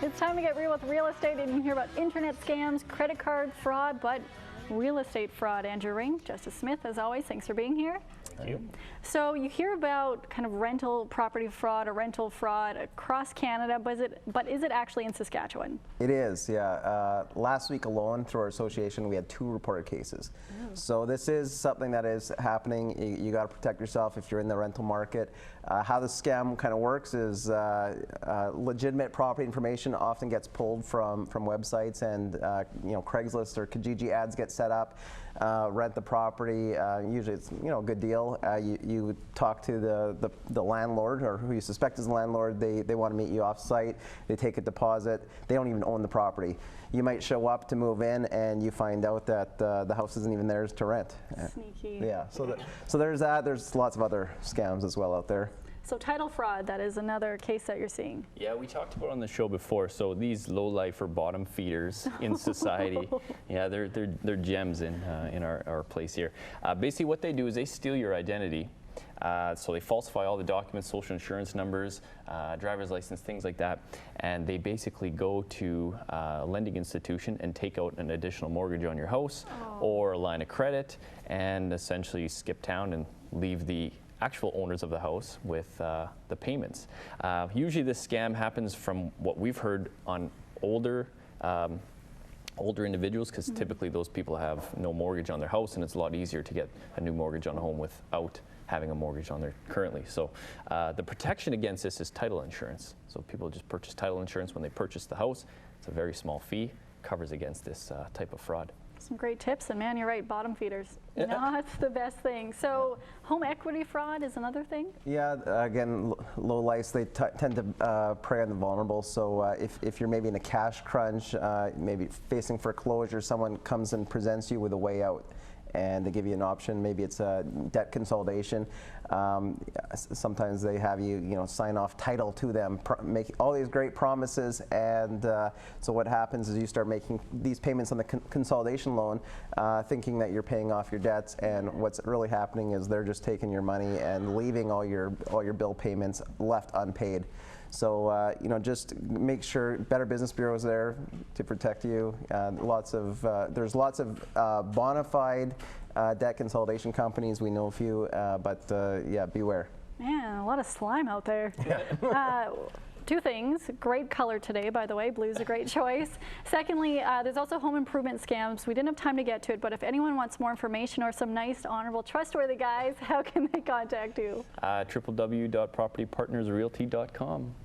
It's time to get real with real estate, and you hear about internet scams, credit card fraud, but real estate fraud. Andrew Rink, Justice Smith, as always, thanks for being here. Thank you. So you hear about kind of rental property fraud or rental fraud across Canada, but is it actually in Saskatchewan? It is, yeah. Last week alone, through our association, we had 2 reported cases. So this is something that is happening. You got to protect yourself if you're in the rental market. How the scam kind of works is legitimate property information often gets pulled from websites, and Craigslist or Kijiji ads get set up. Rent the property. Usually it's a good deal. You talk to the landlord, or who you suspect is the landlord. They want to meet you off site. They take a deposit. They don't even own the property. You might show up to move in and you find out that the house isn't even theirs to rent. Sneaky. Yeah. So there's that. There's lots of other scams as well out there. So title fraud, that is another case that you're seeing. Yeah, we talked about it on the show before. So these low-life or bottom feeders in society, yeah, they're gems in our place here. Basically, what they do is they steal your identity. So they falsify all the documents, social insurance numbers, driver's license, things like that, and they basically go to a lending institution and take out an additional mortgage on your house or a line of credit, and essentially skip town and leave the actual owners of the house with the payments. Usually this scam happens, from what we've heard, on older individuals, because typically those people have no mortgage on their house, and it's a lot easier to get a new mortgage on a home without having a mortgage on there currently. So the protection against this is title insurance. So people just purchase title insurance when they purchase the house. It's a very small fee, covers against this type of fraud. Some great tips, and man, you're right, bottom feeders, not the best thing. So home equity fraud is another thing? Yeah, again, low lights, they tend to prey on the vulnerable. So if you're maybe in a cash crunch, maybe facing foreclosure, someone comes and presents you with a way out, and they give you an option. Maybe it's a debt consolidation. Sometimes they have you, sign off title to them, make all these great promises, and so what happens is you start making these payments on the consolidation loan, thinking that you're paying off your debts, and what's really happening is they're just taking your money and leaving all your bill payments left unpaid. So just make sure Better Business Bureau is there to protect you. There's lots of bona fide debt consolidation companies. We know a few, but yeah, beware. Man, a lot of slime out there. 2 things. Great color today, by the way. Blue's a great choice. Secondly, there's also home improvement scams. We didn't have time to get to it, but if anyone wants more information or some nice, honorable, trustworthy guys, how can they contact you? www.propertypartnersrealty.com.